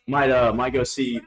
Might go see.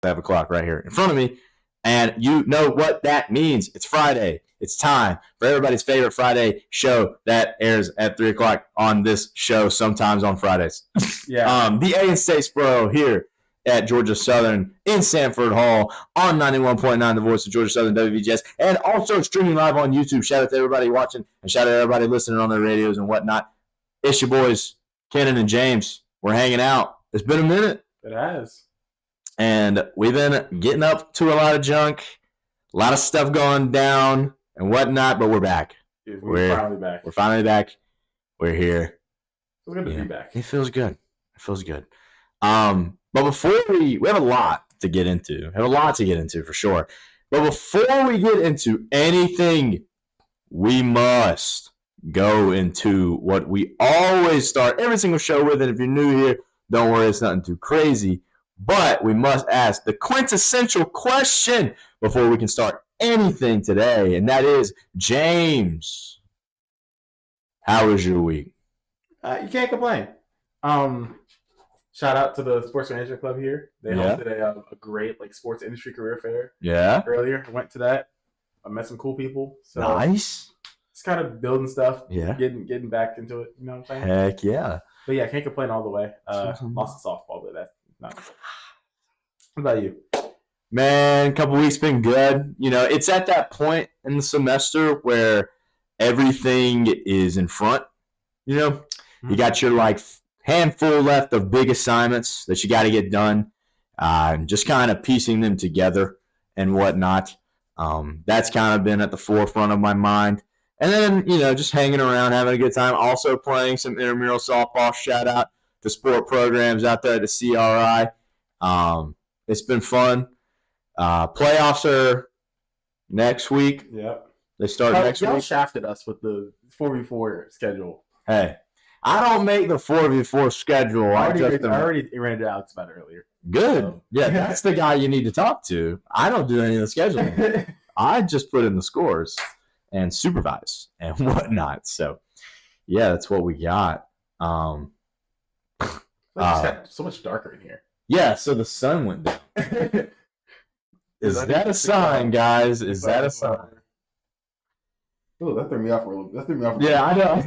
$5 right here in front of me. And you know what that means. It's Friday. It's time for everybody's favorite Friday show that airs at 3 o'clock on this show, sometimes on Fridays. Yeah. The A In Statesboro here at Georgia Southern in Sanford Hall on 91.9, the voice of Georgia Southern WVGS, and also streaming live on YouTube. Shout out to everybody watching and shout out to everybody listening on their radios and whatnot. It's your boys, Kenan and James. We're hanging out. It's been a minute. It has. And we've been getting up to a lot of junk, a lot of stuff going down and whatnot, but we're back. We're finally back. We're finally back. We're here. It's good to be back. It feels good. It feels good. But before we have a lot to get into. We have a lot to get into for sure. But before we get into anything, we must go into what we always start every single show with. And if you're new here, don't worry, it's nothing too crazy. But we must ask the quintessential question before we can start anything today, and that is, James, how was your week? You can't complain. Shout out to the Sports Management Club here. They hosted a great sports industry career fair. Yeah. Earlier, I went to that. I met some cool people. So nice. It's kind of building stuff. Yeah. Getting back into it. You know what I'm saying? Heck yeah. But yeah, I can't complain all the way. Lost the softball, but that's not. What about you? Man, a couple weeks been good. You know, it's at that point in the semester where everything is in front. You know, you got your handful left of big assignments that you got to get done. Just kind of piecing them together and whatnot. That's kind of been at the forefront of my mind. And then, just hanging around, having a good time. Also playing some intramural softball. Shout out to sport programs out there at the CRI. It's been fun. Playoffs are next week. Yep. They start next week. Y'all shafted us with the 4v4 schedule. Hey, I don't make the 4v4 schedule. I already ran it out about earlier. Good. So. Yeah, that's the guy you need to talk to. I don't do any of the scheduling. I just put in the scores and supervise and whatnot. So, yeah, that's what we got. It's got so much darker in here. Yeah, so the sun went down. Is that a sign, guys? Is that a sign? Oh, that threw me off a little bit. Yeah, I know.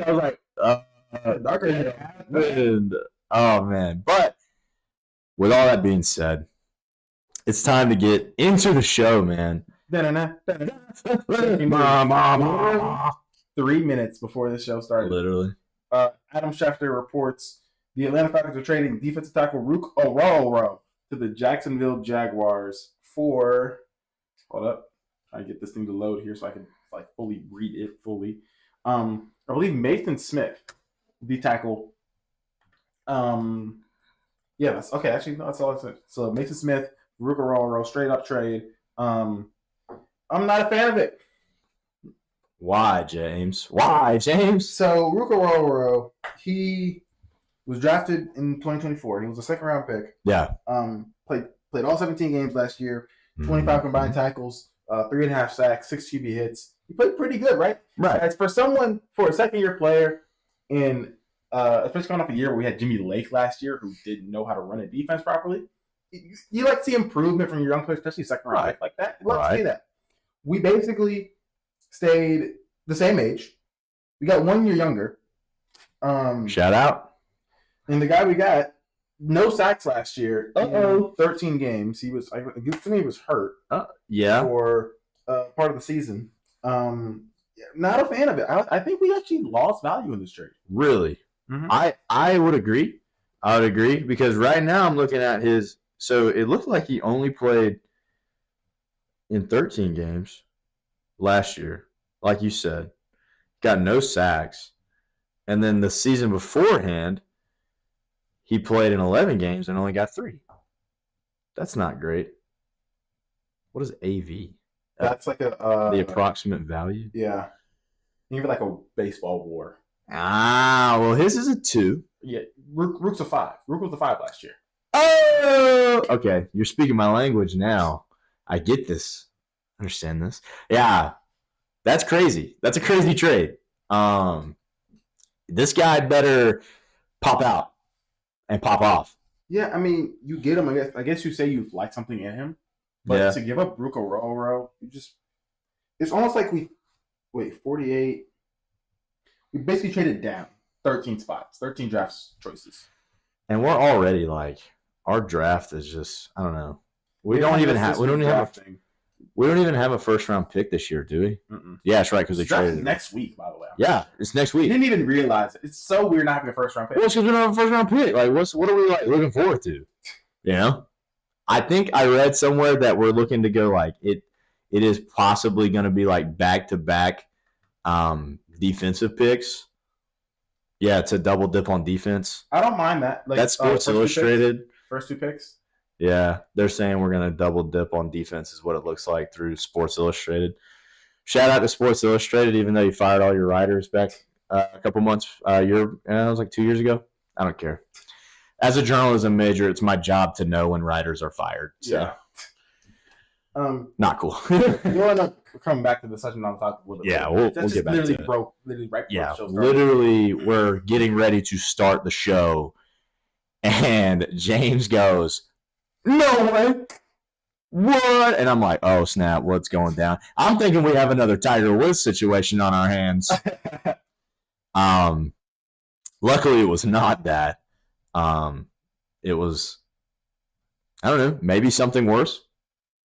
I was like, darker in here. Oh, man. But with all that being said, it's time to get into the show, man. 3 minutes before the show started. Literally. Adam Schefter reports the Atlanta Falcons are trading defensive tackle Rook Ororo to the Jacksonville Jaguars for. Hold up, trying to get this thing to load here so I can fully read it fully. I believe Mason Smith, the tackle. Yeah, that's okay. Actually, no, that's all I said. So Mason Smith, Rook Ororo, straight up trade. I'm not a fan of it. Why, James? Why, James? So Rook Ororo, he was drafted in 2024. He was a second-round pick. Yeah. Played all 17 games last year. 25 combined tackles, 3.5 sacks, 6 QB hits. He played pretty good, right? Right. As for a second-year player, in especially coming off a year where we had Jimmy Lake last year, who didn't know how to run a defense properly, you like to see improvement from your young players, especially second-round pick like that. You like to see that. We basically stayed the same age. We got 1 year younger. Shout out. And the guy we got, no sacks last year. Uh-oh. 13 games. He was hurt. Yeah. For part of the season. Not a fan of it. I think we actually lost value in this trade. Really? Mm-hmm. I would agree. I would agree because right now I'm looking at his. So it looked like he only played in 13 games last year, like you said. Got no sacks. And then the season beforehand, he played in 11 games and only got 3. That's not great. What is AV? That's like the approximate value? Yeah. Even like a baseball war. Well, his is a 2. Yeah, Rook's a 5. Rook was a 5 last year. Oh! Okay, you're speaking my language now. I get this. Understand this. Yeah, that's crazy. That's a crazy trade. This guy better pop out and pop off. Yeah, I mean, you get him. I guess you say you like something in him, but to give up Rook Oro, it's almost like 48. We basically traded down 13 spots, 13 draft choices, and we're already like our draft is just I don't know. We don't even have a first round pick this year, do we? Mm-mm. Yeah, that's right because they traded it next week. By the way, yeah, it's next week. You didn't even realize it. It's so weird not having a first round pick. Well, it's because we don't have a first round pick. Like, what are we like looking forward to? You know, I think I read somewhere that we're looking to go like it. It is possibly going to be like back to back defensive picks. Yeah, to double dip on defense. I don't mind that. Like, that's Sports Illustrated. First 2 picks. Yeah, they're saying we're going to double dip on defense is what it looks like through Sports Illustrated. Shout out to Sports Illustrated, even though you fired all your writers back a couple months, it was like 2 years ago. I don't care. As a journalism major, it's my job to know when writers are fired. So. Yeah. Not cool. You want to come back to the session on top of yeah, we'll get back to it. Literally right yeah, literally we're getting ready to start the show, and James goes, "No way, what?" And I'm like, "Oh snap, what's going down?" I'm thinking we have another Tiger Woods situation on our hands. Luckily, it was not that. It was, I don't know, maybe something worse.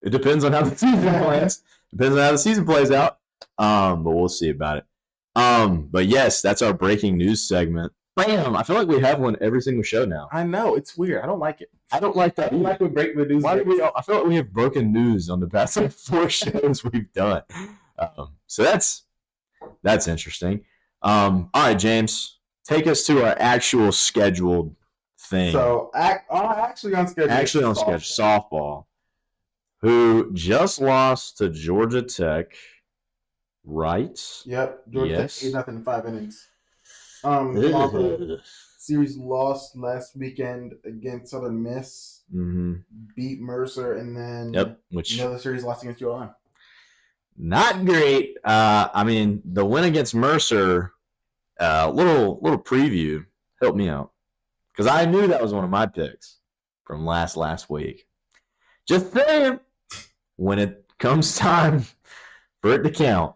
It depends on how the season plans. Depends on how the season plays out. But we'll see about it. But yes, that's our breaking news segment. Bam! I feel like we have one every single show now. I know, it's weird. I don't like it. I don't like that. I don't like we break the news. I feel like we have broken news on the past 4 shows we've done. So that's interesting. All right, James, take us to our actual scheduled thing. So actually on schedule. Softball. Who just lost to Georgia Tech, right? Yep, Georgia Tech 8-0 in 5 innings. Series lost last weekend against Southern Miss. Mm-hmm. Beat Mercer, and then another series lost against ULM. Not great. I mean, the win against Mercer, little preview helped me out because I knew that was one of my picks from last week. Just saying, when it comes time for it to count,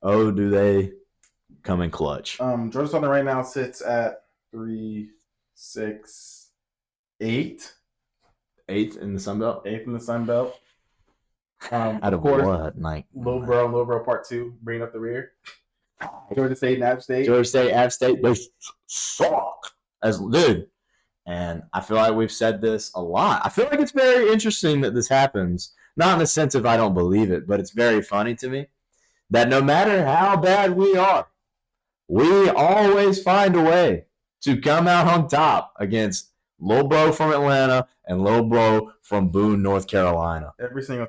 oh, do they come in clutch? Georgia Southern right now sits at 3, 6, 8. 8th in the Sun Belt. 8th in the Sun Belt. Out of course, what? Like Lowbro Part 2, bringing up the rear. Georgia State and App State. They suck. Dude. And I feel like we've said this a lot. I feel like it's very interesting that this happens. Not in the sense of I don't believe it, but it's very funny to me that no matter how bad we are, we always find a way to come out on top against Lil Bro from Atlanta and Lil Bro from Boone, North Carolina. Every single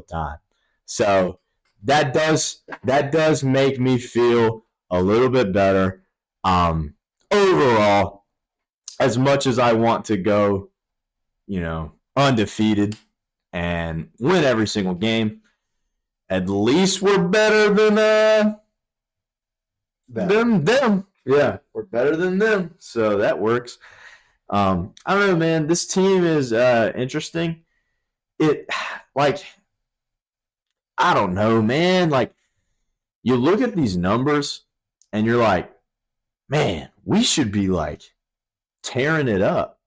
time. So that does make me feel a little bit better. Overall, as much as I want to go, undefeated and win every single game, at least we're better than them. Yeah, we're better than them. So that works. I don't know, man. This team is interesting. I don't know, man. you look at these numbers and you're like, man, we should be like tearing it up,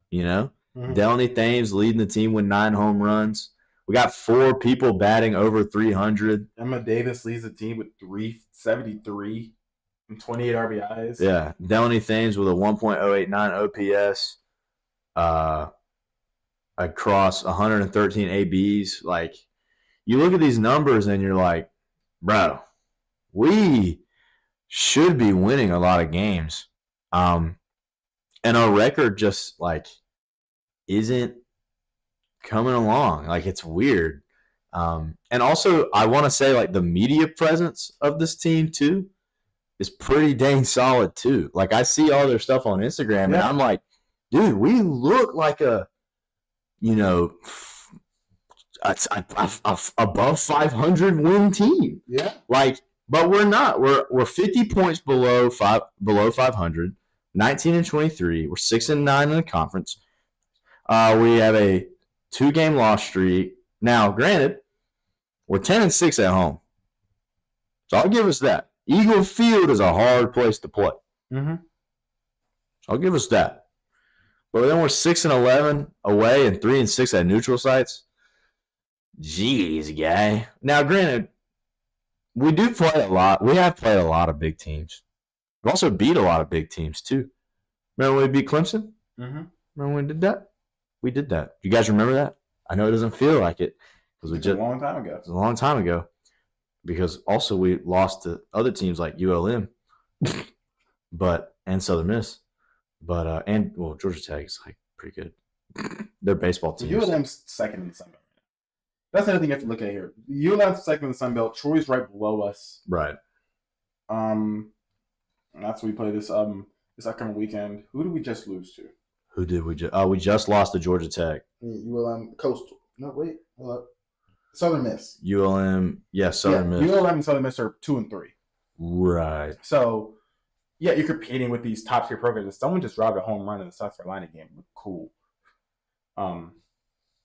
you know? Mhm. Delaney Thames leading the team with 9 home runs. We got 4 people batting over 300. Emma Davis leads the team with 373 and 28 RBIs. Yeah, Delaney Thames with a 1.089 OPS across 113 ABs. Like, you look at these numbers and you're like, bro, we should be winning a lot of games. And our record just, like, isn't coming along. Like, it's weird. And also, I want to say, like, the media presence of this team, too, is pretty dang solid, too. Like, I see all their stuff on Instagram, and I'm like, dude, we look like a, you know, above 500 win team. Yeah. Like, but we're not. We're 50 points below 500, 19 and 23. We're 6 and 9 in the conference. We have a 2-game loss streak. Now, granted, we're 10 and 6 at home. So I'll give us that. Eagle Field is a hard place to play. Mm-hmm. So I'll give us that. But then we're 6 and 11 away and 3 and 6 at neutral sites. Jeez, guy. Now, granted, we do play a lot. We have played a lot of big teams. We've also beat a lot of big teams, too. Remember when we beat Clemson? Mm-hmm. Remember when we did that? We did that. You guys remember that? I know it doesn't feel like it. It's a long time ago. It was a long time ago. Because also we lost to other teams like ULM and Southern Miss. But Georgia Tech is like pretty good. They're baseball teams. ULM's second in the Sun Belt. That's another thing you have to look at here. ULM's second in the Sun Belt. Troy's right below us. Right. That's what we play this upcoming weekend. Who did we just lose to? Who did we just? Oh, we just lost to Georgia Tech. ULM Coastal. No, wait. Hold up. Southern Miss. ULM, Southern Miss. ULM and Southern Miss are 2 and 3. Right. So, yeah, you're competing with these top tier programs. If someone just robbed a home run in the South Carolina game, cool.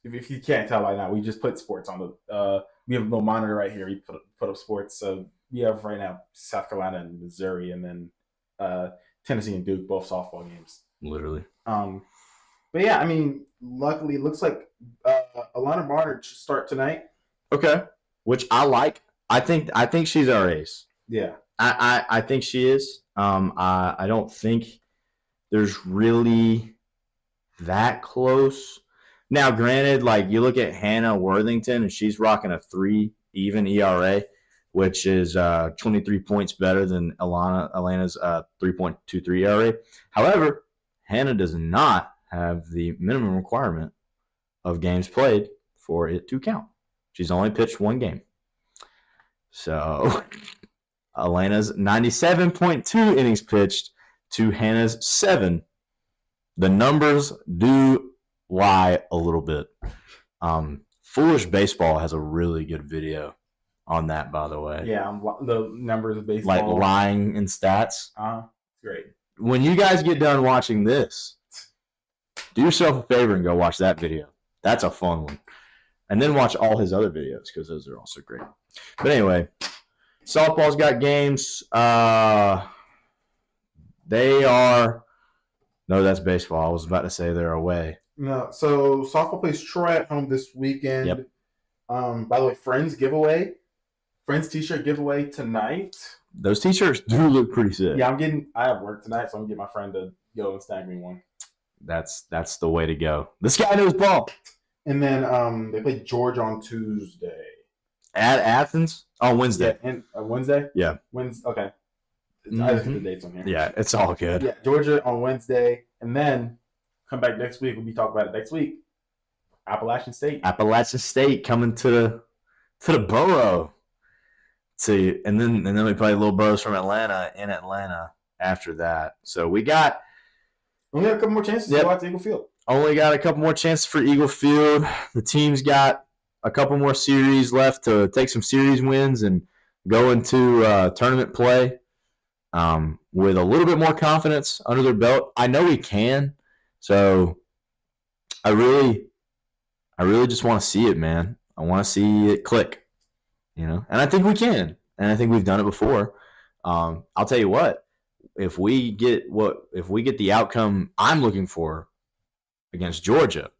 If you can't tell by now, we just put sports on the. We have a little monitor right here. We put up sports. So we have right now South Carolina and Missouri, and then Tennessee and Duke, both softball games. Literally. But yeah, I mean, luckily, it looks like Alana Barnard should start tonight. Okay, which I like. I think she's our ace. Yeah, I think she is. I don't think there's really that close. Now, granted, like you look at Hannah Worthington, and she's rocking a 3 even ERA, which is 23 points better than Alana's 3.23 ERA. However, Hannah does not have the minimum requirement of games played for it to count. She's only pitched 1 game. So, Elena's 97.2 innings pitched to Hannah's 7. The numbers do lie a little bit. Foolish Baseball has a really good video on that, by the way. Yeah, the numbers of baseball. Like lying in stats. Great. When you guys get done watching this, do yourself a favor and go watch that video. That's a fun one. And then watch all his other videos because those are also great. But anyway, softball's got games. They are – no, that's baseball. I was about to say they're away. No, so softball plays Troy at home this weekend. Yep. By the way, Friends giveaway. Friends t-shirt giveaway tonight. Those t-shirts do look pretty sick. Yeah, I have work tonight, so I'm going to get my friend to go and snag me one. That's the way to go. This guy knows ball. And then they play Georgia on Tuesday. At Athens? On Wednesday. Yeah, and Wednesday? Yeah. Wednesday. Okay. I just put the dates on here. Yeah, it's all good. Yeah, Georgia on Wednesday. And then come back next week. We'll be talking about it next week. Appalachian State coming to the borough. And then we play little bros from Atlanta in Atlanta after that. So we got only got a couple more chances to go out to Eagle Field. Only got a couple more chances for Eagle Field. The team's got a couple more series left to take some series wins and go into tournament play with a little bit more confidence under their belt. I know we can. So I really just want to see it, man. I want to see it click, and I think we can. and I think we've done it before. I'll tell you what, if we get the outcome I'm looking for against Georgia,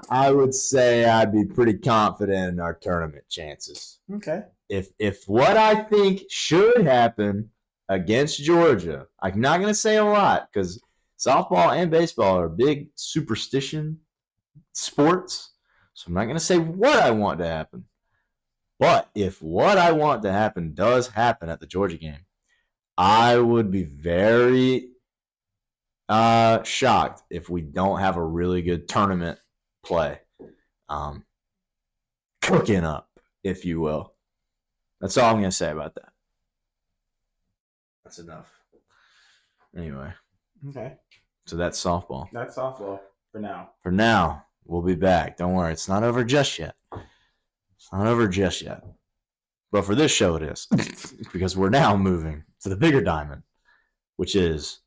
I would say I'd be pretty confident in our tournament chances. Okay. If what I think should happen against Georgia, I'm not going to say a lot because softball and baseball are big superstition sports. So I'm not going to say what I want to happen. But if what I want to happen does happen at the Georgia game, I would be very shocked if we don't have a really good tournament play. Cooking up, if you will. That's all I'm going to say about that. That's enough. Anyway. Okay. So that's softball. That's softball for now. For now, we'll be back. Don't worry. It's not over just yet. It's not over just yet. But for this show, it is. Because we're now moving to the bigger diamond, which is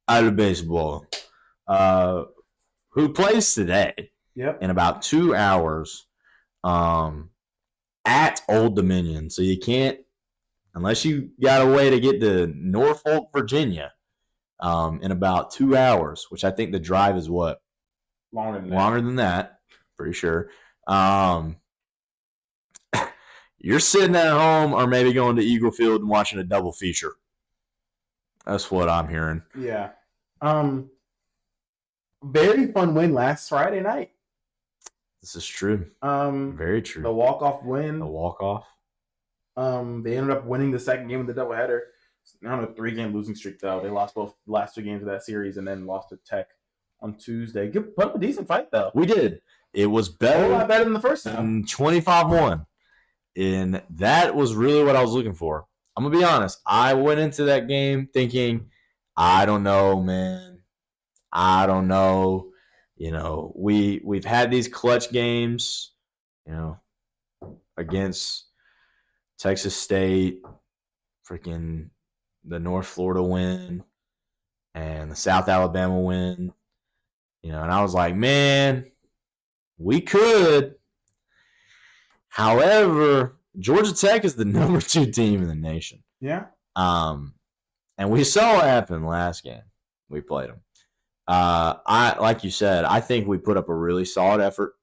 A In Statesboro, who plays today in about 2 hours at Old Dominion. So you can't, unless you got a way to get to Norfolk, Virginia, in about 2 hours, which I think the drive is what? Longer than that, pretty sure. You're sitting at home or maybe going to Eagle Field and watching a double feature. That's what I'm hearing. Yeah. Very fun win last Friday night. This is true. Very true. The walk-off win. The walk-off. They ended up winning the second game of the doubleheader. They're on a 3-game losing streak, though. They lost both the last 2 games of that series and then lost to Tech on Tuesday. Put up a decent fight, though. We did. It was better. A whole lot better than the first time. 25-1. And that was really what I was looking for. I'm going to be honest. I went into that game thinking, I don't know, man. I don't know. You know, we've had these clutch games, you know, against Texas State, freaking the North Florida win, and the South Alabama win. You know, and I was like, man, we could. However, Georgia Tech is the number 2 team in the nation. Yeah. And we saw what happened last game. We played them. Like you said, I think we put up a really solid effort,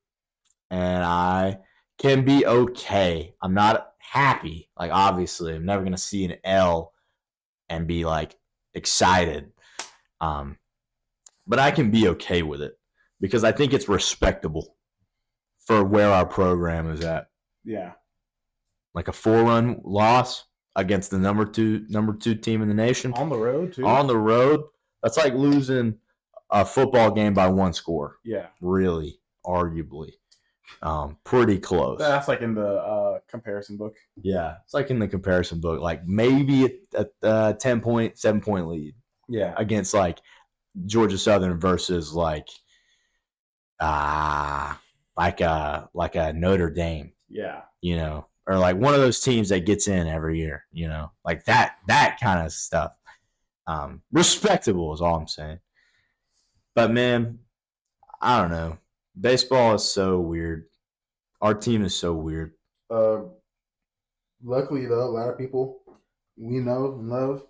and I can be okay. I'm not happy. Like, obviously, I'm never going to see an L and be, like, excited. But I can be okay with it because I think it's respectable for where our program is at. Yeah. Like a 4-run loss against the number two team in the nation. On the road, too. On the road. That's like losing a football game by 1 score. Yeah. Really, arguably. Pretty close. That's like in the comparison book. Yeah. It's like in the comparison book. Like maybe a 10-point, 7-point lead. Yeah. Against like Georgia Southern versus like a Notre Dame. Yeah. You know, or like one of those teams that gets in every year, you know, like that kind of stuff. Respectable is all I'm saying. But man, I don't know. Baseball is so weird. Our team is so weird. Luckily, though, a lot of people we know and love,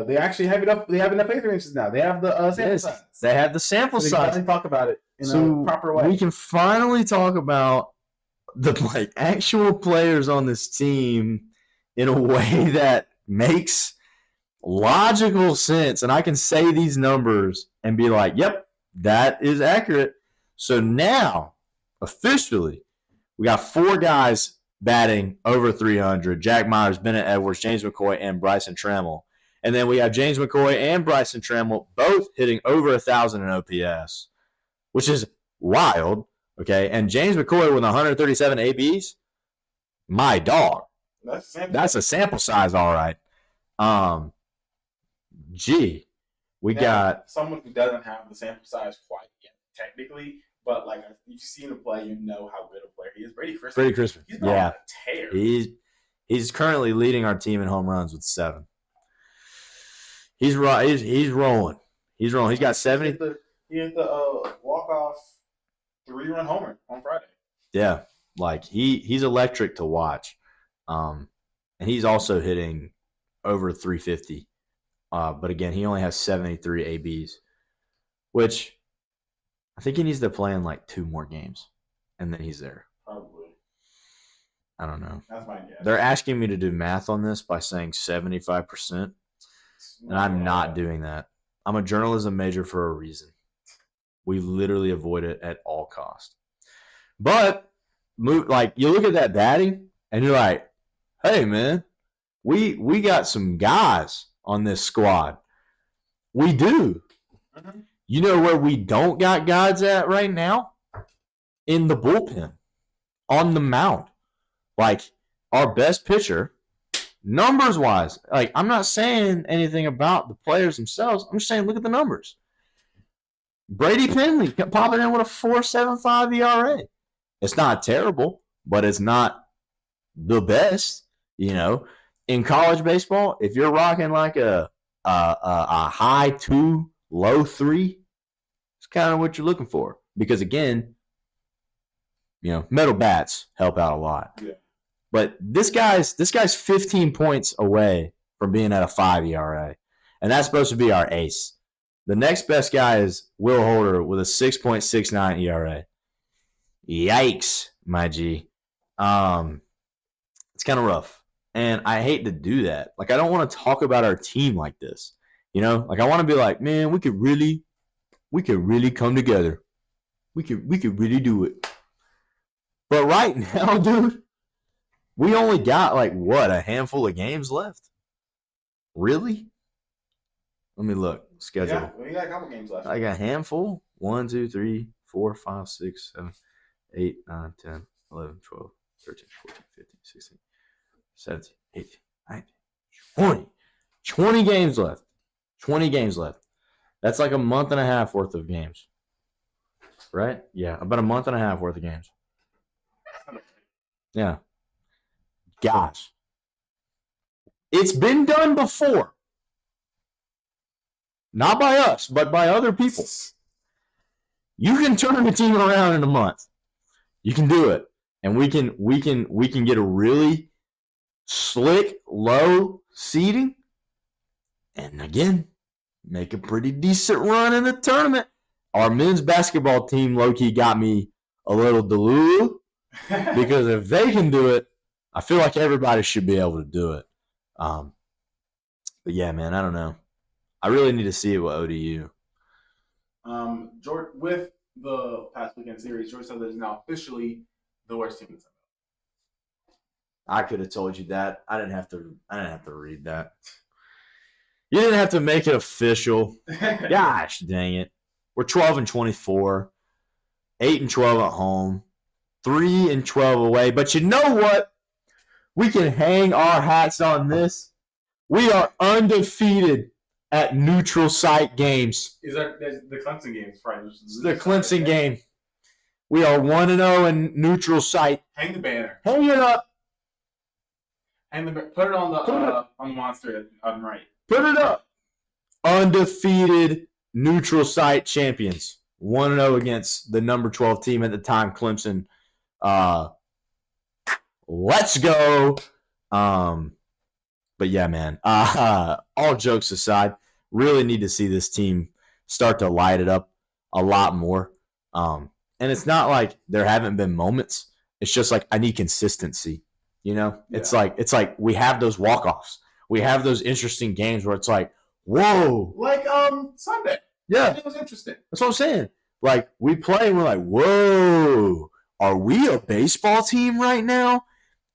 they actually have enough. They have enough experiences now. They have the sample size. They have the sample size. They talk about it in a proper way. We can finally talk about the like actual players on this team in a way that makes logical sense, and I can say these numbers and be like, "Yep, that is accurate." So now, officially, we got 4 guys batting over 300: Jack Myers, Bennett Edwards, James McCoy, and Bryson Trammell. And then we have James McCoy and Bryson Trammell both hitting over 1,000 in OPS, which is wild. Okay, and James McCoy with 137 ABs, my dog. That's a sample size, all right. We got someone who doesn't have the sample size quite yet, technically, but like if you've seen him play, you know how good a player he is. Brady Crispin. He's been on a tear. He's currently leading our team in home runs with 7. He's rolling. He's rolling. He's got 70. He hit the walk-off 3-run homer on Friday. Yeah. Like he's electric to watch. And he's also hitting over 350. But again, he only has 73 ABs, which I think he needs to play in like 2 more games, and then he's there. Probably. I don't know. That's my guess. They're asking me to do math on this by saying 75%, and I'm not doing that. I'm a journalism major for a reason. We literally avoid it at all costs. But like you look at that batting, and you're like, hey man, we got some guys on this squad. We do. Mm-hmm. You know where we don't got guys at right now? In the bullpen, on the mound. Like our best pitcher, numbers wise. Like I'm not saying anything about the players themselves. I'm just saying look at the numbers. Brady Penley popping in with a 4.75 ERA. It's not terrible, but it's not the best. You know, in college baseball, if you're rocking like a high 2, low 3, it's kind of what you're looking for. Because again, you know, metal bats help out a lot. Yeah. But this guy's 15 points away from being at a 5 ERA, and that's supposed to be our ace. The next best guy is Will Holder with a 6.69 ERA. Yikes, my G. It's kind of rough. And I hate to do that. Like, I don't want to talk about our team like this. You know? Like, I want to be like, man, we could really come together. We could really do it. But right now, dude, we only got, like, what, a handful of games left? Really? Let me look. Schedule. Yeah, we got a couple games left. Like a handful? 1, 2, 3, 4, 5, 6, 7, 8, 9, 10, 11, 12, 13, 14, 15, 16, 17, 18, 19, 20. 20 games left. 20 games left. That's like a month and a half worth of games. Right? Yeah, about a month and a half worth of games. Yeah. Gosh. It's been done before. Not by us, but by other people. You can turn the team around in a month. You can do it. And we can get a really slick, low seeding. And again, make a pretty decent run in the tournament. Our men's basketball team low-key got me a little delulu. Because if they can do it, I feel like everybody should be able to do it. But yeah, man, I don't know. I really need to see it with ODU. George, with the past weekend series, Georgia Southern is now officially the worst team in the Sun Belt. I could have told you that. I didn't have to read that. You didn't have to make it official. Gosh, dang it. We're 12-24, 8-12 at home, 3-12 away. But you know what? We can hang our hats on this. We are undefeated at neutral site games. Is that the Clemson game? Right. The Clemson game. We are 1-0 in neutral site. Hang the banner. Hang it up. Put it on the monster on right. Put it up. Undefeated neutral site champions. 1-0 against the number 12 team at the time, Clemson. Let's go. But yeah, man, all jokes aside, really need to see this team start to light it up a lot more. And it's not like there haven't been moments. It's just like I need consistency. You know, it's like we have those walk-offs. We have those interesting games where it's like, whoa. Like Sunday. Yeah. It was interesting. That's what I'm saying. Like we play and we're like, whoa, are we a baseball team right now?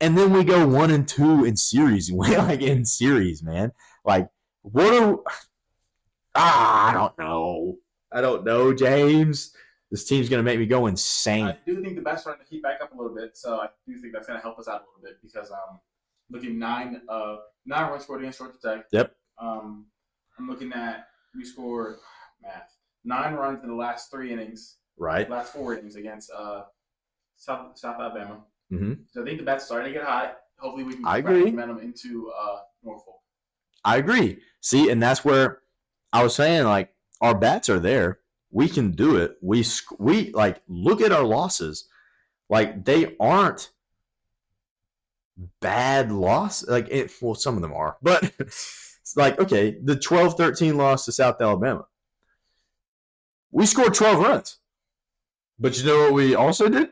And then we go 1-2 in series. We're like in series, man. Like, what are I don't know, James. This team's gonna make me go insane. I do think the best run to keep back up a little bit, so I do think that's gonna help us out a little bit because looking 9 runs scored against Georgia Tech. Yep. I'm looking at we scored 9 runs in the last 3 innings. Right. Last 4 innings against South Alabama. Mm-hmm. So I think the bat's starting to get hot. Hopefully we can keep momentum into Norfolk. I agree. See, and that's where I was saying, like, our bats are there. We can do it. We like look at our losses. Like, they aren't bad loss. Like, well, some of them are. But it's like, okay, the 12-13 loss to South Alabama. We scored 12 runs. But you know what we also did?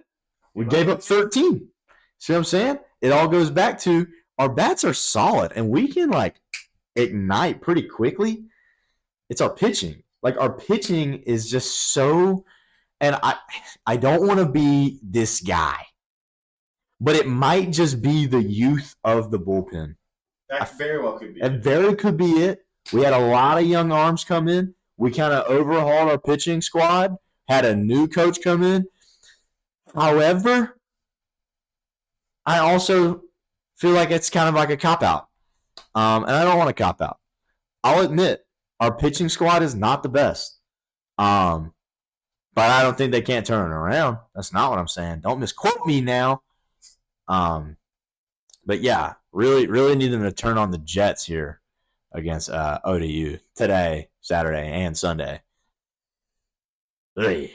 We gave up 13. See what I'm saying? It all goes back to our bats are solid, and we can, like, ignite pretty quickly. It's our pitching. Like, our pitching is just so – and I don't want to be this guy, but it might just be the youth of the bullpen. That very well could be. That very could be it. We had a lot of young arms come in. We kind of overhauled our pitching squad, had a new coach come in. However, I also feel like it's kind of like a cop-out. And I don't want to cop-out. I'll admit, our pitching squad is not the best. But I don't think they can't turn it around. That's not what I'm saying. Don't misquote me now. But yeah, really need them to turn on the Jets here against ODU today, Saturday, and Sunday. Hey.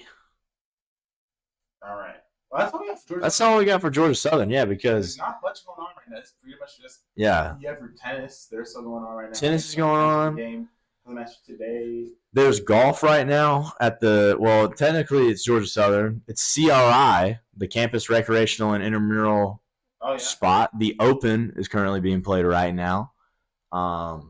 All right. Well, that's all we got for Georgia. That's all we got for Georgia Southern, yeah, because there's not much going on right now. It's pretty much just for tennis. There's still going on right now. Tennis is going on. Game match today. There's golf right now at technically it's Georgia Southern. It's CRI, the Campus Recreational and Intramural spot. The Open is currently being played right now. All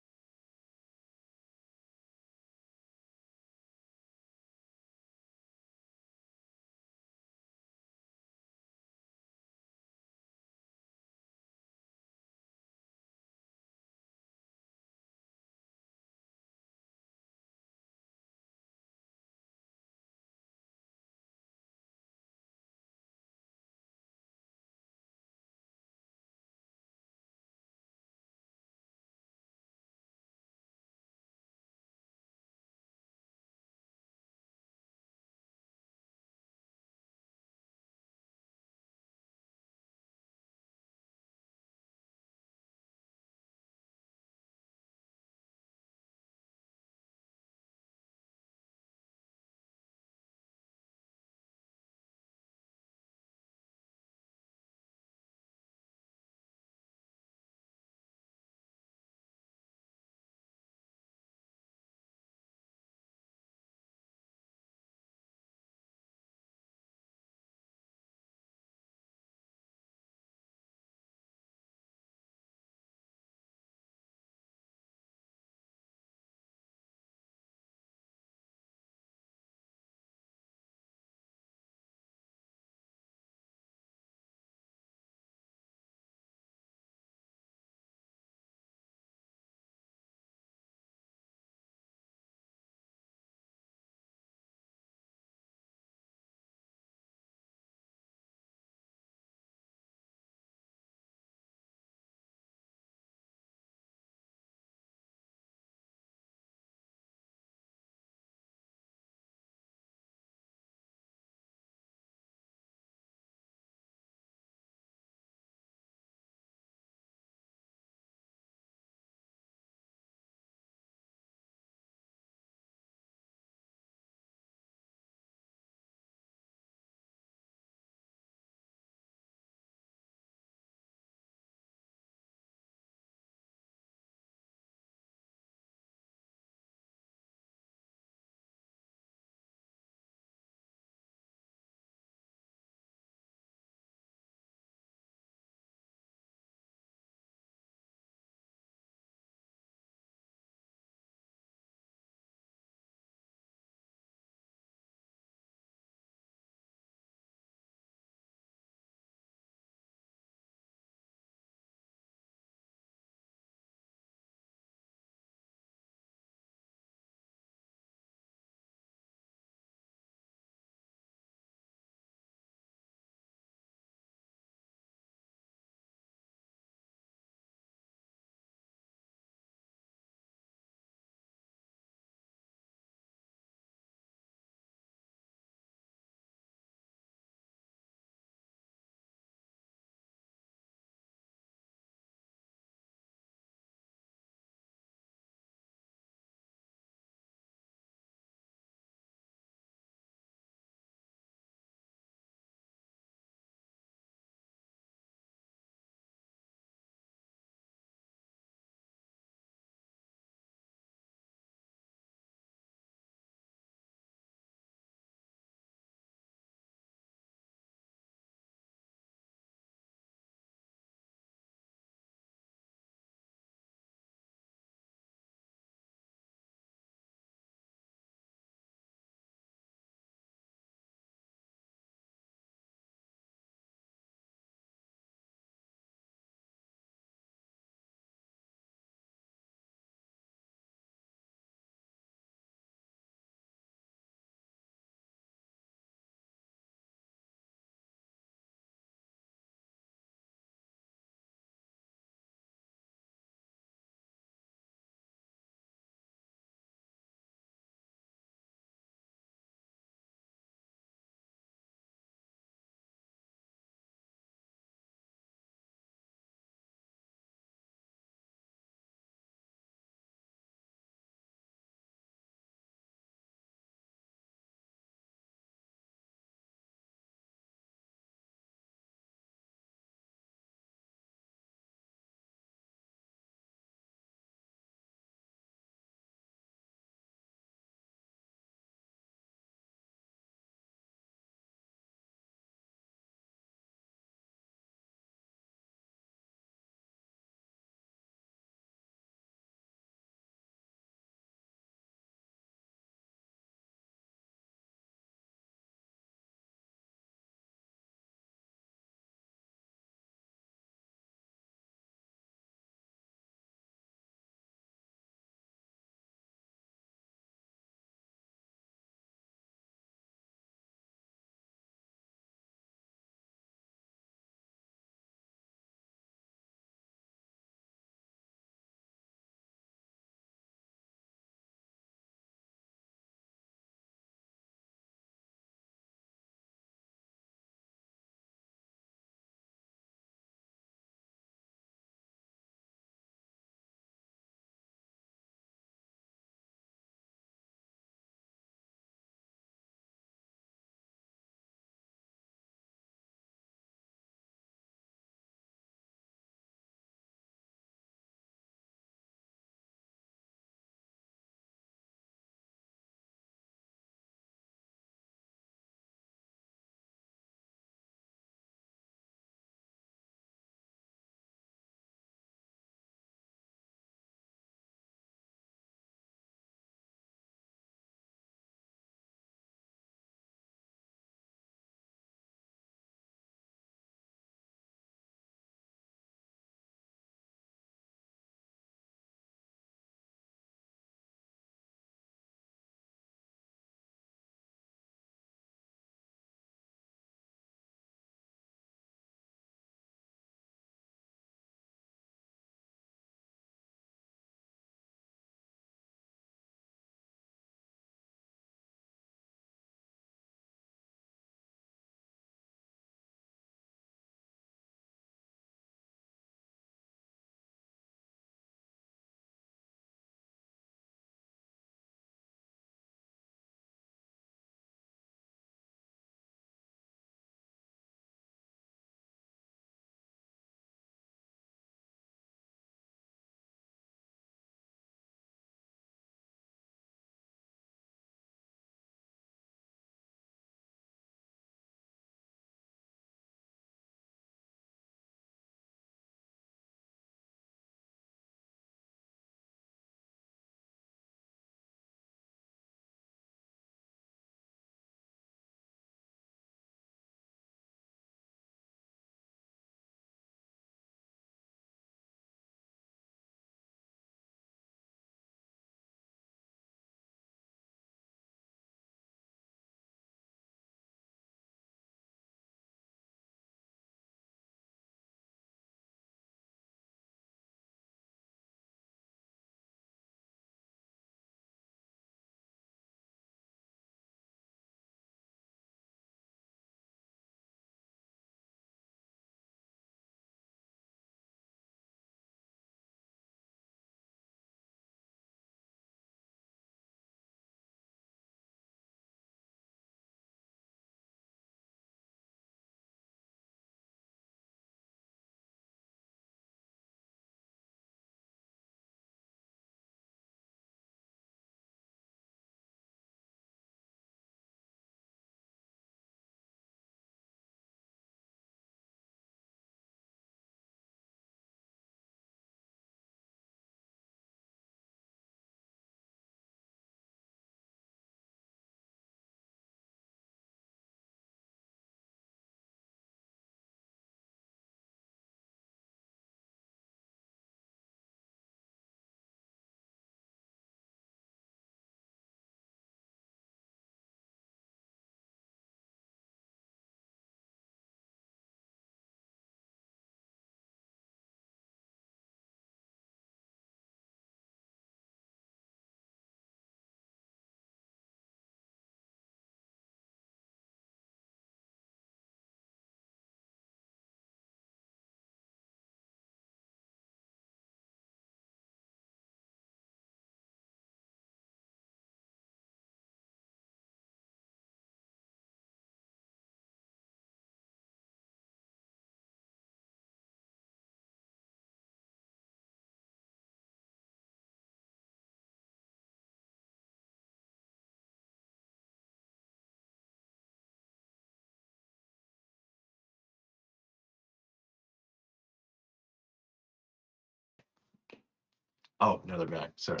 Oh, no, they're back. Sorry.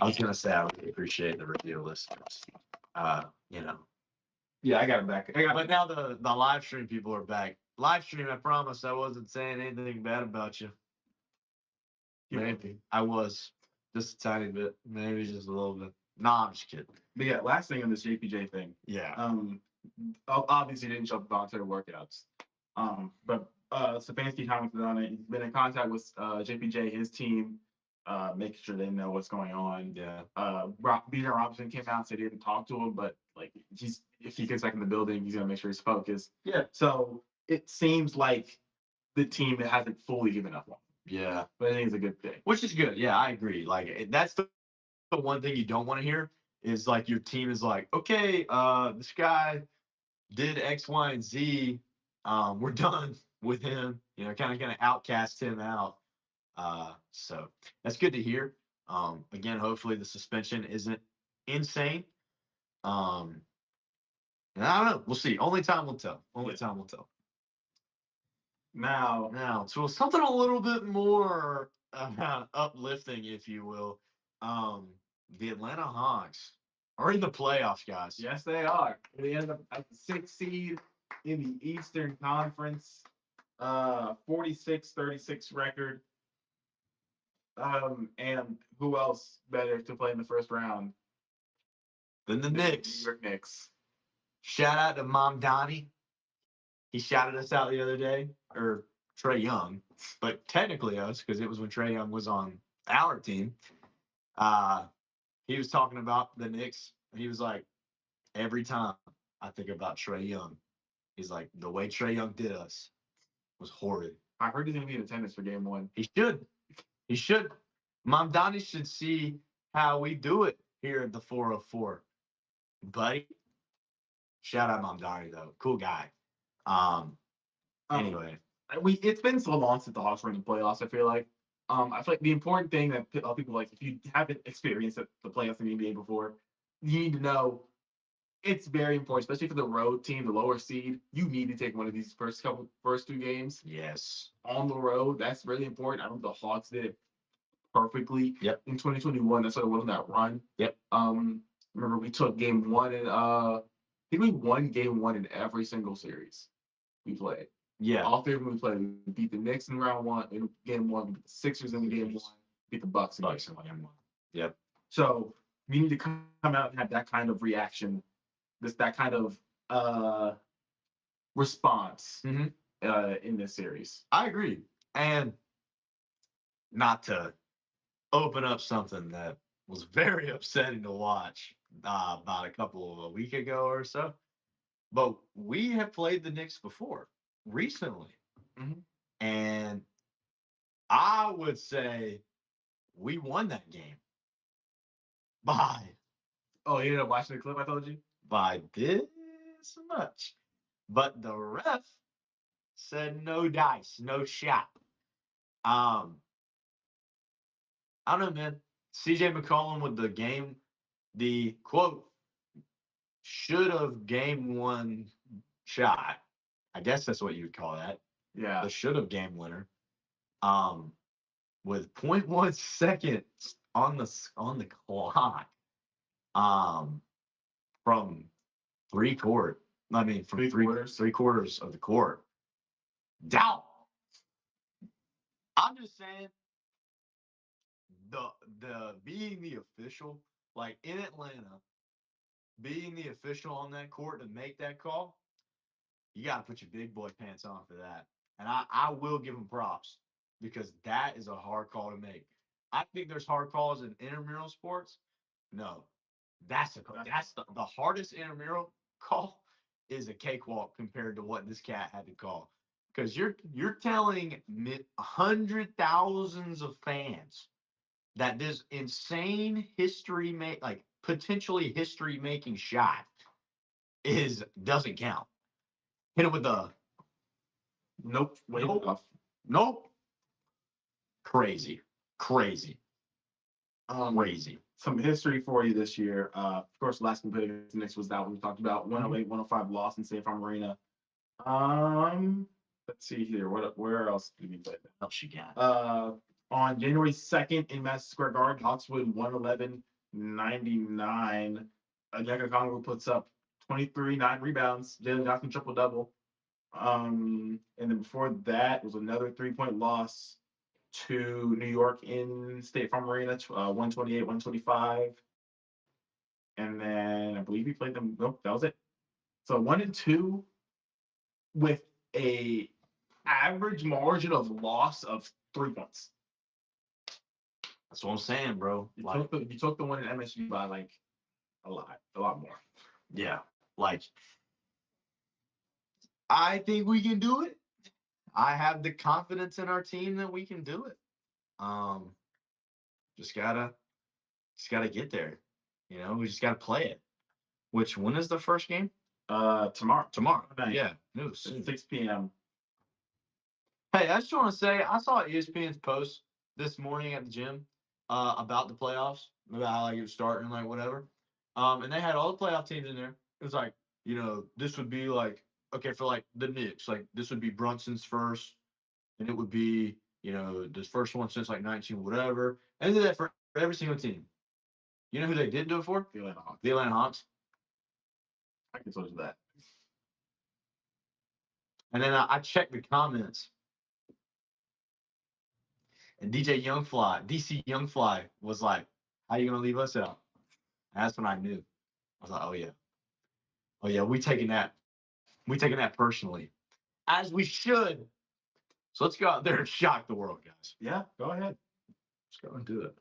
I was gonna say I would appreciate the review listeners. You know. Yeah, I got it back. But now the live stream people are back. Live stream, I promise I wasn't saying anything bad about you. Maybe I was just a tiny bit, maybe just a little bit. Nah, I'm just kidding. But yeah, last thing on this JPJ thing. Yeah. Obviously didn't show up to volunteer workouts. But Stefanski commented on it. He's been in contact with JPJ, his team, making sure they know what's going on. Yeah. Bijan Robinson came out and said he didn't talk to him, but like if he gets back in the building, he's gonna make sure he's focused. Yeah. So it seems like the team hasn't fully given up on him. Yeah. But I think it's a good thing. Which is good. Yeah, I agree. Like that's the one thing you don't want to hear is like your team is like, okay, this guy did X, Y, and Z. We're done with him. You know, kind of outcast him out. So that's good to hear. Again, hopefully the suspension isn't insane. And I don't know. We'll see. Only time will tell. Only time will tell. Now, so something a little bit more uplifting, if you will. The Atlanta Hawks are in the playoffs, guys. Yes, they are. They ended up at the 6th seed in the Eastern Conference. 46-36 record. And who else better to play in the first round Then the Knicks. New York Knicks. Shout out to Mom Donnie. He shouted us out the other day, or Trae Young, but technically us because it was when Trae Young was on our team. He was talking about the Knicks. He was like, every time I think about Trae Young, he's like, the way Trae Young did us was horrid. I heard he's going to be in attendance for game 1. He should. He should. Mom Donnie should see how we do it here at the 404. Buddy. Shout out Mom Donnie, though. Cool guy. Anyway. It's been so long since the Hawks were in the playoffs, I feel like. I feel like the important thing that people like, if you haven't experienced the playoffs in the NBA before, you need to know it's very important, especially for the road team, the lower seed. You need to take one of these first 2 games. Yes. On the road. That's really important. I know the Hawks did it perfectly. Yep. In 2021, that's why it wasn't that run. Yep. Remember we took game 1 and I think we won game 1 in every single series we played. Yeah. All 3 of them we played. We beat the Knicks in round 1, in game 1, we beat the Sixers in game 1, beat the Bucks in game 1. Yep. So we need to come out and have that kind of reaction, that kind of response in this series. I agree. And not to open up something that was very upsetting to watch about a week ago or so, but we have played the Knicks before recently. And I would say we won that game by. Oh, you ended up watching the clip I told you? By this much. But the ref said no dice, no shot. I don't know, man. CJ McCollum with the quote, should have game 1 shot. I guess that's what you would call that. Yeah. The should have game winner. With 0.1 seconds on the clock. From three quarters of the court. Down. I'm just saying the being the official, like in Atlanta, being the official on that court to make that call, you got to put your big boy pants on for that. And I will give him props because that is a hard call to make. I think there's hard calls in intramural sports. No, that's the hardest intramural call is a cakewalk compared to what this cat had to call. Because you're telling hundred thousands of fans that this insane potentially history making shot doesn't count. Hit him with the nope. Nope. Crazy. Crazy. Some history for you this year. Of course, the last competitor against the Knicks was that one we talked about. 108-105 loss in State Farm Arena. Let's see here. Where else did we play? What else you got? On January 2nd in Madison Square Garden, Hawks win 111-99. Onyeka Okongwu puts up 23, 9 rebounds. Jalen Johnson triple-double. And then before that was another 3-point loss to New York in State Farm Arena, 128-125. And then I believe he played them. Nope, that was it. So 1-2 with a average margin of loss of 3 points. That's what I'm saying, bro. You took the one in MSU by like a lot more. Yeah, like I think we can do it. I have the confidence in our team that we can do it. Just gotta get there. We just gotta play it. When is the first game? Tomorrow. Night. Yeah, no, 6 p.m. Hey, I just want to say I saw ESPN's post this morning at the gym about the playoffs, about how it was starting, like whatever. And they had all the playoff teams in there. It was like, this would be like, okay, for like the Knicks, like this would be Brunson's first, and it would be, this first one since like 19 whatever. And they did that for every single team. You know who they did do it for? The Atlanta Hawks. The Atlanta Hawks. I can tell you that. And then I checked the comments. And DC Youngfly was like, how you going to leave us out? And that's when I knew. I was like, oh, yeah, we taking that personally. As we should. So let's go out there and shock the world, guys. Yeah, go ahead. Let's go and do it.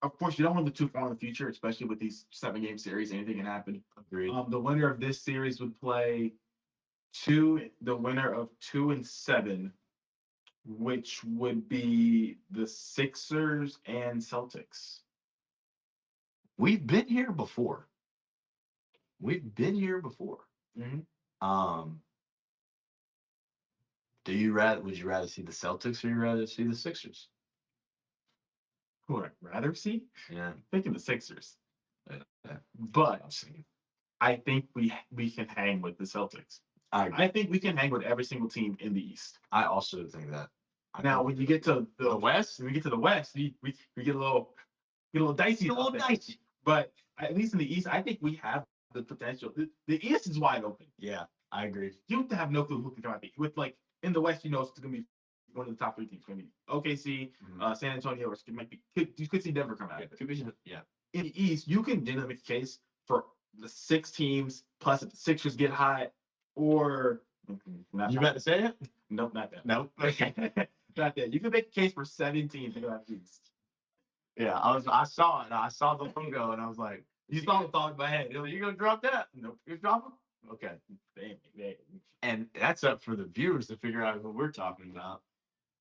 Of course, you don't want to look too far in the future, especially with these 7-game series. Anything can happen. Agreed. The winner of this series would play the winner of 2 and 7, which would be the Sixers and Celtics. We've been here before. Mm-hmm. Would you rather see the Celtics or you rather see the Sixers? Who would I rather see? Yeah. I'm thinking the Sixers. Yeah. But I think we can hang with the Celtics. I think we can hang with every single team in the East. I also think that. Now, when you get to the West, we get a little dicey. a little dicey. But at least in the East, I think we have the potential. The East is wide open. Yeah, I agree. You have no clue who can come out. With like in the West, it's going to be one of the top 3 teams. It's going to be OKC, San Antonio, or you could see Denver come out. Yeah. In the East, you can generally make a case for the 6 teams plus if the Sixers get hot, or You about to say it? Nope, not that. Nope. Not that. You can make a case for 7 teams to go out East. Yeah, I saw it. I saw the logo, and I was like, You saw the thought in my head. you gonna drop that? Nope. You drop them? Okay. Damn. And that's up for the viewers to figure out what we're talking about.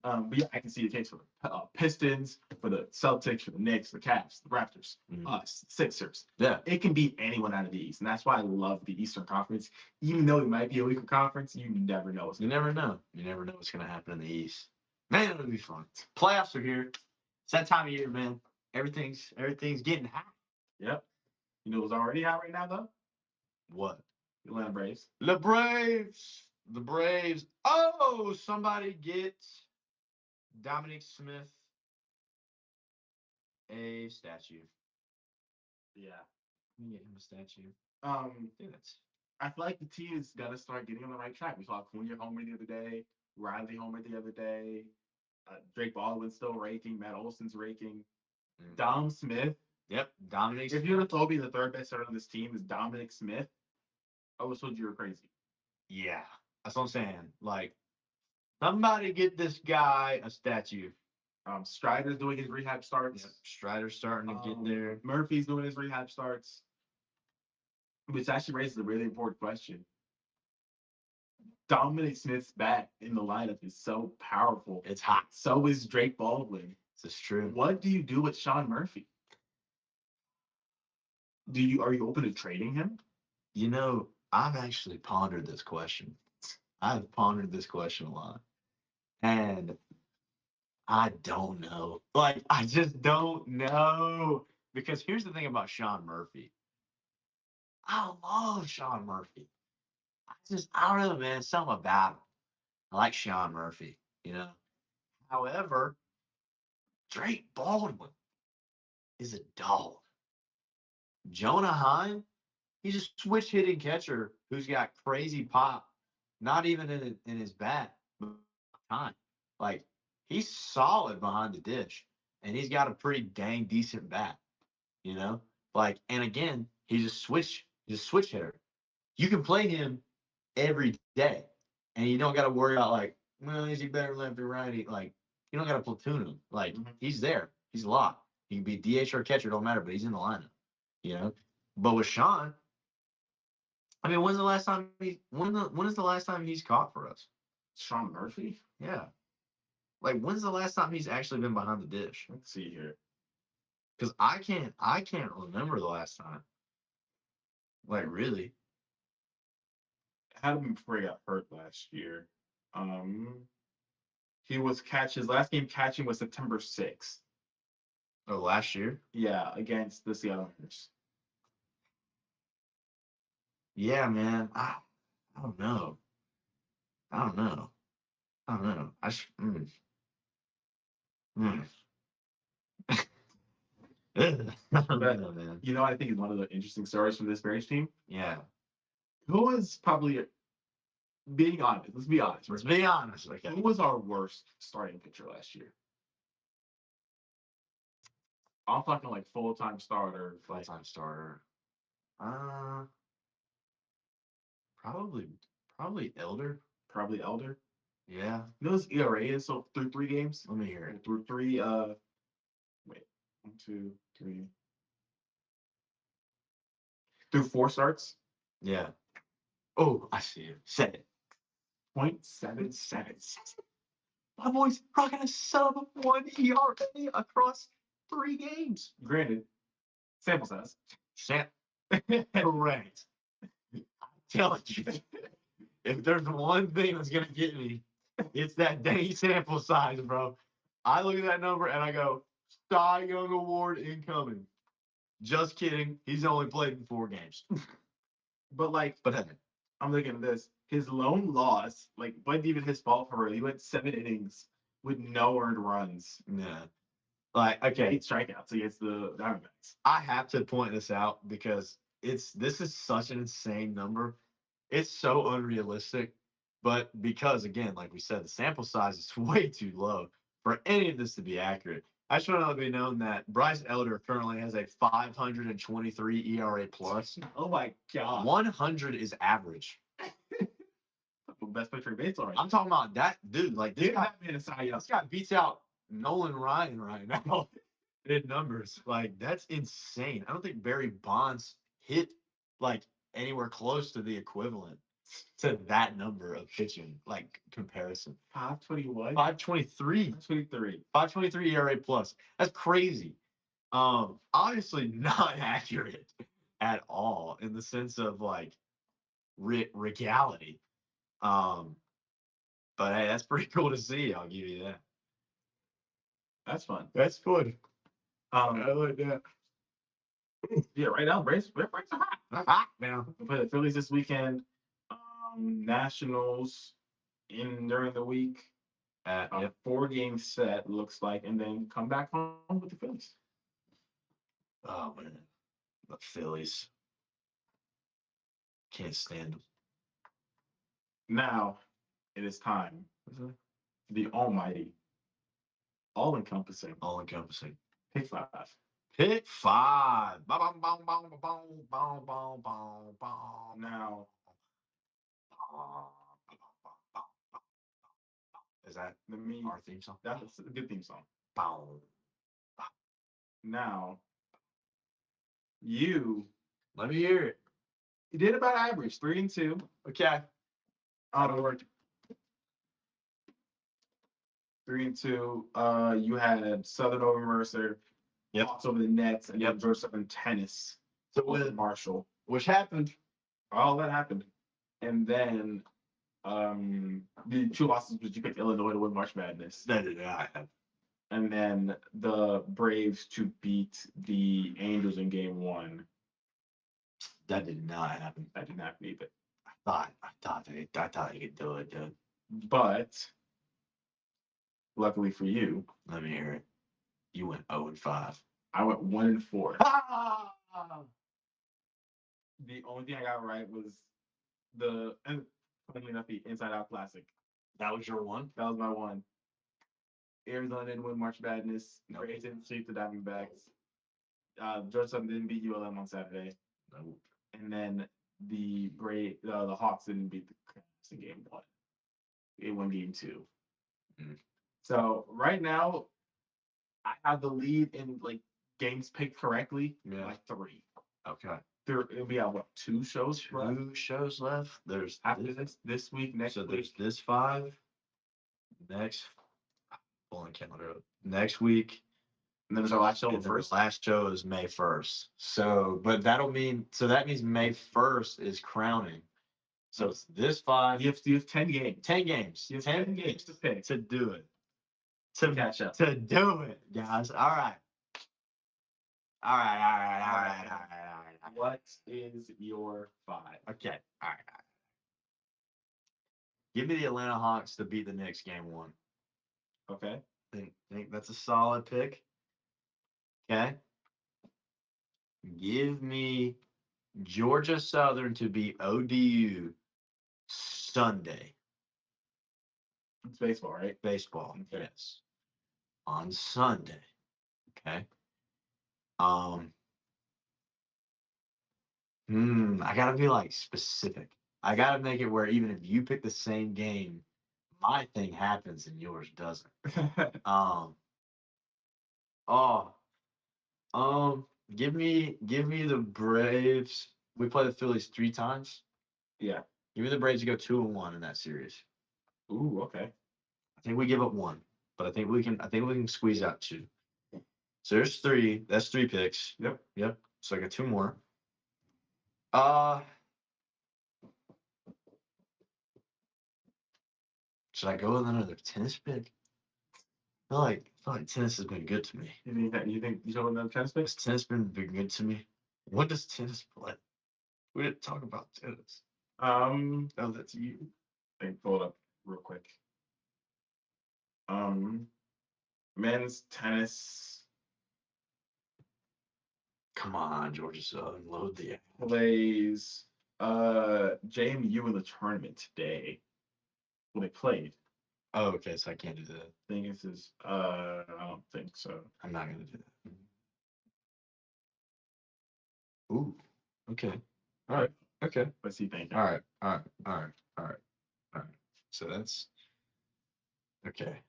But yeah, I can see the case for the Pistons, for the Celtics, for the Knicks, the Cavs, the Raptors, us, Sixers. Yeah. It can beat anyone out of the East, and that's why I love the Eastern Conference. Even though it might be a weaker conference, you never know. You never know. You never know what's gonna happen in the East. Man, it'll be fun. Playoffs are here. It's that time of year, man. Everything's getting hot. Yep. You know what's already hot right now, though? What? The Atlanta Braves. The Braves. The Braves. Oh, somebody get Dominic Smith a statue. Yeah. Let me get him a statue. I feel like the team has got to start getting on the right track. We saw Acuna homer the other day, Riley homer the other day, Drake Baldwin's still raking, Matt Olson's raking. Dom Smith. Yep, Dominic. If you would have told me the third best starter on this team is Dominic Smith, I would have told you were crazy. Yeah, that's what I'm saying. Like, somebody get this guy a statue. Strider's doing his rehab starts. Yep, Strider's starting to get there. Murphy's doing his rehab starts. Which actually raises a really important question. Dominic Smith's bat in the lineup is so powerful. It's hot. So is Drake Baldwin. This is true. What do you do with Sean Murphy? Are you open to trading him? I've actually pondered this question. I've pondered this question a lot. And I don't know. Like, I just don't know. Because here's the thing about Sean Murphy. I love Sean Murphy. I don't know, man. Something about him. I like Sean Murphy, However, Drake Baldwin is a dog. Jonah Heim, he's a switch hitting catcher who's got crazy pop, not even in his bat, but time. Like, he's solid behind the dish, and he's got a pretty dang decent bat, you know? Like, and again, he's a switch hitter. You can play him every day, and you don't got to worry about, like, well, is he better left or righty? Like, you don't got to platoon him. Like, he's there. He's locked. He can be DH or catcher, don't matter, but he's in the lineup, you know? But with Sean, I mean, when is the last time he's caught for us? Sean Murphy? Yeah. Like, when's the last time he's actually been behind the dish? Let's see here. Because I can't remember the last time. Like, really. It had him before he got hurt last year. He was his last game catching was September 6th. Oh, last year? Yeah, against the Seattle Mariners. Yeah, man. I don't know. I don't know. I don't know, man. You know, I think is one of the interesting stories from this Braves team. Yeah. Who is probably being honest? Let's be honest. Let's be honest. Okay. Who was our worst starting pitcher last year? I'm talking like full-time starter. Full-time starter. Probably Elder. Probably Elder. Yeah. You know his ERA is so through 3 games? Let me hear it. Through 3 wait. 1, 2, 3. Through 4 starts? Yeah. Oh, I see it. Say it. 0.77. My boy's rocking a sub 1 ERA across 3 games. Granted, sample size. Correct. I'm telling you, if there's one thing that's gonna get me, it's that dang sample size, bro. I look at that number and I go, Cy Young Award incoming. Just kidding. He's only played in 4 games. But hey, I'm looking at this. His lone loss, like, wasn't even his fault for real. He went 7 innings with no earned runs. yeah. Like, okay, 8 strikeouts against the Diamondbacks. I have to point this out because this is such an insane number. It's so unrealistic. But because, again, like we said, the sample size is way too low for any of this to be accurate. I just want to be known that Bryce Elder currently has a 523 ERA plus. Oh my god. 100 is average. Best pitcher in baseball right I'm talking about that dude. Like, this guy now. this guy beats out Nolan Ryan right now in numbers. Like, that's insane. I don't think Barry Bonds hit like anywhere close to the equivalent to that number of pitching, like, comparison. 521? 523. 523. 523 ERA plus. That's crazy. Obviously not accurate at all in the sense of like regality. But hey, that's pretty cool to see. I'll give you that. That's fun. That's good. I like that. Yeah, right now, Braves are hot. Now, We play the Phillies this weekend. Nationals during the week. yep. 4-game set looks like, and then come back home with the Phillies. Oh man, the Phillies. Can't stand them. Now, it is time. The almighty, all-encompassing, All-encompassing. pick 5. Pick 5. Bong, bong, bong, bong, bong, bong, bong, bong. Now, Is that our theme song? that's a good theme song. Bow. Now, you Let me hear it. did about average, 3-2. Okay. That'll work. 3-2. You had Southern over Mercer. Yep. Hawks over the Nets, and Yep. Georgia Southern tennis. So With with Marshall. which happened? All that happened. And then the 2 losses was you picked Illinois to win March Madness. That did not happen. And then the Braves to beat the Angels in game 1. That did not happen. That did not beat it. I thought they could do it, dude. But Luckily for you, Let me hear it. You went 0-5. I went 1-4. The only thing I got right was and funnily enough, the Inside Out Classic. That was your one? That was my one. Arizona didn't win March Madness. Nope. Braves didn't sweep the Diamondbacks. Georgia Southern didn't beat ULM on Saturday. Nope. And then the Hawks didn't beat the Cavs in game 1. They won game 2. Mm. So right now, I have the lead in like games picked correctly. Yeah. Like 3. Okay. It'll be at what, 2 shows left? 2 shows left. There's After this week, next so week. there's this 5. Next, pulling calendar up. Next week, And then there's our last show and on then the first. last show is May 1st. So, but that means May 1st is crowning. So it's this 5. You have 10 games. 10 games. You have 10 10 games to pick. to do it. To catch up. To do it, guys. All right. All right. What is your 5? Okay. All right. Give me the Atlanta Hawks to beat the Knicks game 1. Okay. Think that's a solid pick. Okay. Give me Georgia Southern to beat ODU Sunday. It's baseball, right? Baseball. Okay. Yes. On Sunday. Okay. I gotta be like specific. I gotta make it where even if you pick the same game, my thing happens and yours doesn't. Give me the Braves. We play the Phillies 3 times. Yeah. Give me the Braves to go 2-1 in that series. Ooh, okay. I think we give up 1, but I think we can squeeze out 2. So there's 3. That's 3 picks. Yep. So I got 2 more. Should I go with another tennis pick? I feel like tennis has been good to me. You think you know another tennis pick? Has tennis been good to me? What does tennis play? We didn't talk about tennis. Oh, that's you. I can pull it up real quick. Men's tennis Come on, Georgia Southern, load the app. plays JMU in the tournament today. Well, they played. Oh, okay, so I can't do that. I think this is I don't think so. I'm not gonna do that. Ooh, okay. All right. Okay. What's he thinking? All right. So that's okay.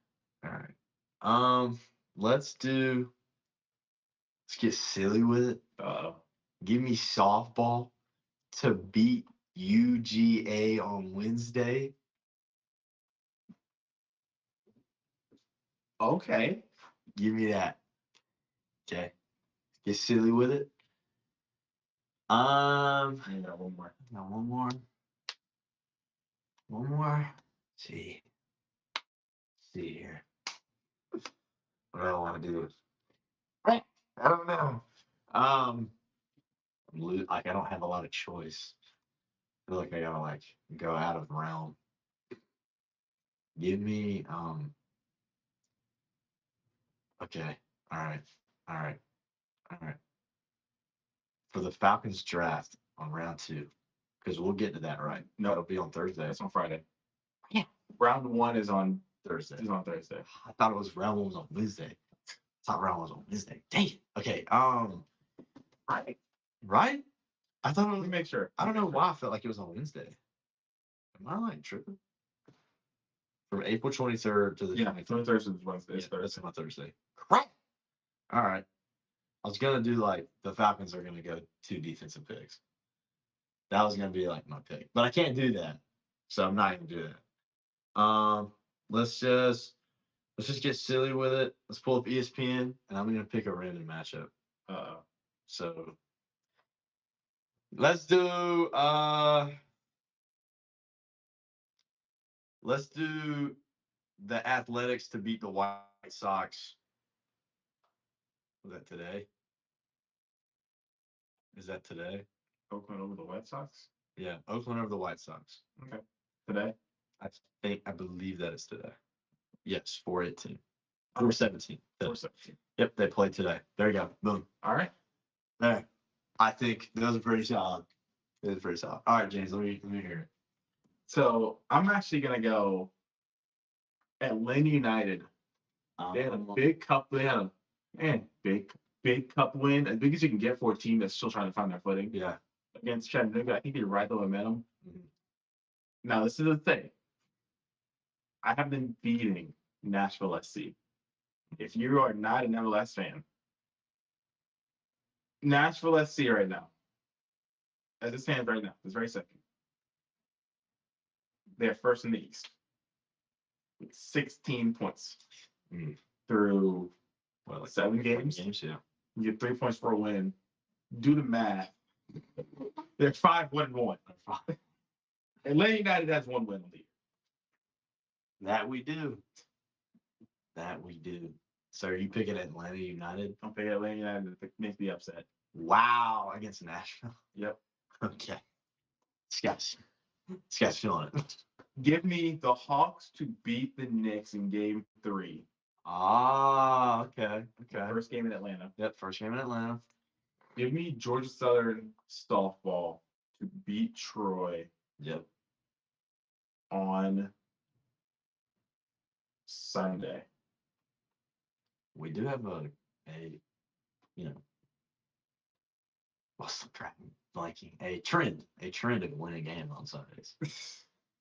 All right. Let's get silly with it. Give me softball to beat UGA on Wednesday. Okay. Give me that. Okay. Get silly with it. One more. Now one more. One more. See here. What do I want to do? I don't know. I don't have a lot of choice. I feel like I gotta go out of realm. Give me okay. All right. For the Falcons draft on round 2, because we'll get to that, right? No, it'll be on Thursday. That's on Friday. Yeah. Round 1 is on Thursday. Is on Thursday. I thought it was round 1 was on Wednesday. I thought round 1 was on Wednesday. Dang it. Okay. Right? I thought it Let was. me make sure. I don't know why I felt like it was on Wednesday. Am I tripping? From April 23rd to the 23rd is Wednesday. It's Thursday. That's on Thursday. Crap. All right. I was gonna do the Falcons are gonna go 2 defensive picks. That was gonna be my pick, but I can't do that, so I'm not gonna do that. Let's just get silly with it. Let's pull up ESPN, and I'm gonna pick a random matchup. So let's do the Athletics to beat the White Sox. Was that today? Is that today? Oakland over the White Sox? Yeah, Oakland over the White Sox. Okay. Today? I believe that is today. Yes, 4-18. 4-17. 4-17. Yep, they played today. There you go. Boom. All right. There. I think those are pretty solid. It was pretty solid. All right, James, let me hear it. So I'm actually gonna go Atlanta United. They had a big cup. They had a big cup win, as big as you can get for a team that's still trying to find their footing. Yeah. Against Chattanooga, I think they ride the momentum. Mhm. Now this is the thing. I have been beating Nashville SC. If you are not an MLS fan, Nashville SC right now, as it stands right now, this very second, they're first in the East with 16 points through Well, 7 games. Yeah. You get 3 points for a win. Do the math. They're 5-1-1. Atlanta United has 1 win on the year. That we do. That we do. So are you picking Atlanta United? I'm picking Atlanta United to make the upset. Wow, against Nashville. Yep. Okay. This guy's feeling it. Give me the Hawks to beat the Knicks in Game 3. Ah, okay. First game in Atlanta. Yep, first game in Atlanta. Give me Georgia Southern softball to beat Troy. Yep. On Sunday. We do have a what's the crap? Blanking. A trend of winning games on Sundays.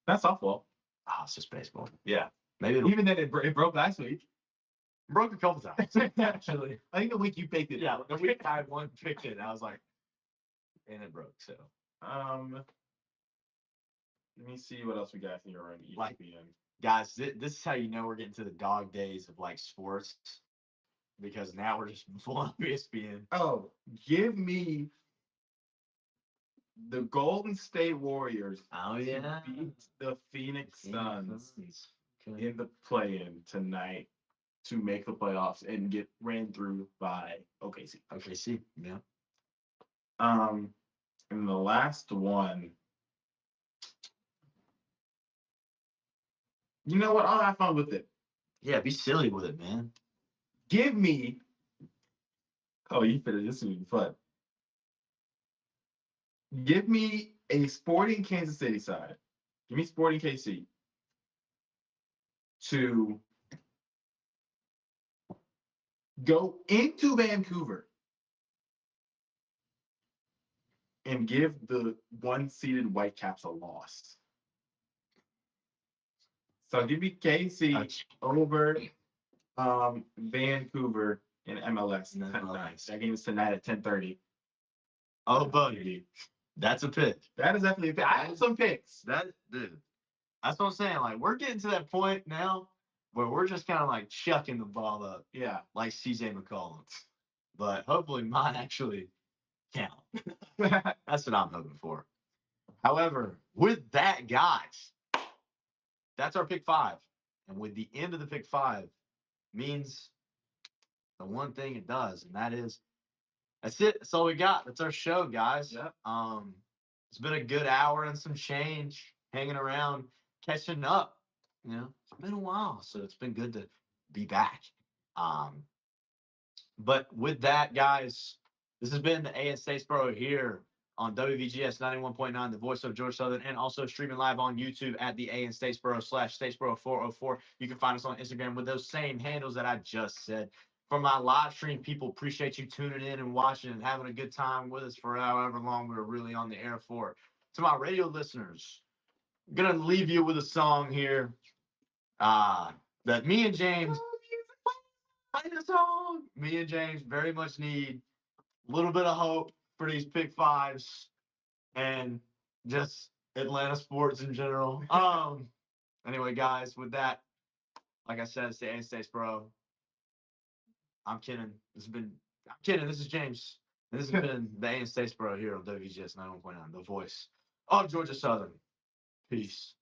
That's softball. Oh, it's just baseball. Yeah. Maybe Even then, it broke last week. broke a couple times. Actually, I think the week you picked it. Yeah, the week I won picked it, I was like, and it broke. So, let me see what else we got here on ESPN. Like, guys, this is how you know we're getting to the dog days of like sports, because now we're just blowing up ESPN. Oh, give me the Golden State Warriors. Oh yeah, to beat the Phoenix Suns Okay. in the play-in tonight to make the playoffs and get ran through by OKC. OKC, yeah. And the last one. You know what? I'll have fun with it. Yeah, be silly with it, man. Give me. Oh, you finished. This will be fun. Give me a Sporting Kansas City side. Give me Sporting KC to go into Vancouver and give the 1-seeded Whitecaps a loss. So give me KC over Vancouver in MLS tonight. That game is tonight at 10:30. Oh, buddy, that's a pick. That is definitely a pick. I have some picks. Dude, that's what I'm saying. Like, we're getting to that point now where we're just kind of like chucking the ball up, Yeah, like CJ McCollum. But hopefully, mine actually count. That's what I'm hoping for. However, with that, guys, that's our pick 5. And with the end of the pick 5 means the one thing it does, and that is that's it. That's all we got. That's our show, guys. Yep. It's been a good hour and some change hanging around, catching up. It's been a while, so it's been good to be back. But with that, guys, this has been the A In Statesboro here on WVGS 91.9, the voice of Georgia Southern, and also streaming live on YouTube at the A In Statesboro /Statesboro404. You can find us on Instagram with those same handles that I just said. For my live stream people, appreciate you tuning in and watching and having a good time with us for however long we were really on the air for. To my radio listeners, I'm going to leave you with a song here that me and James me and James very much need a little bit of hope for these pick 5s and just Atlanta sports in general. Anyway, guys, with that, like I said, it's the A In Statesboro. I'm kidding. This is James. And this has been the A In Statesboro here on WGS 91.9, the voice of Georgia Southern. Peace.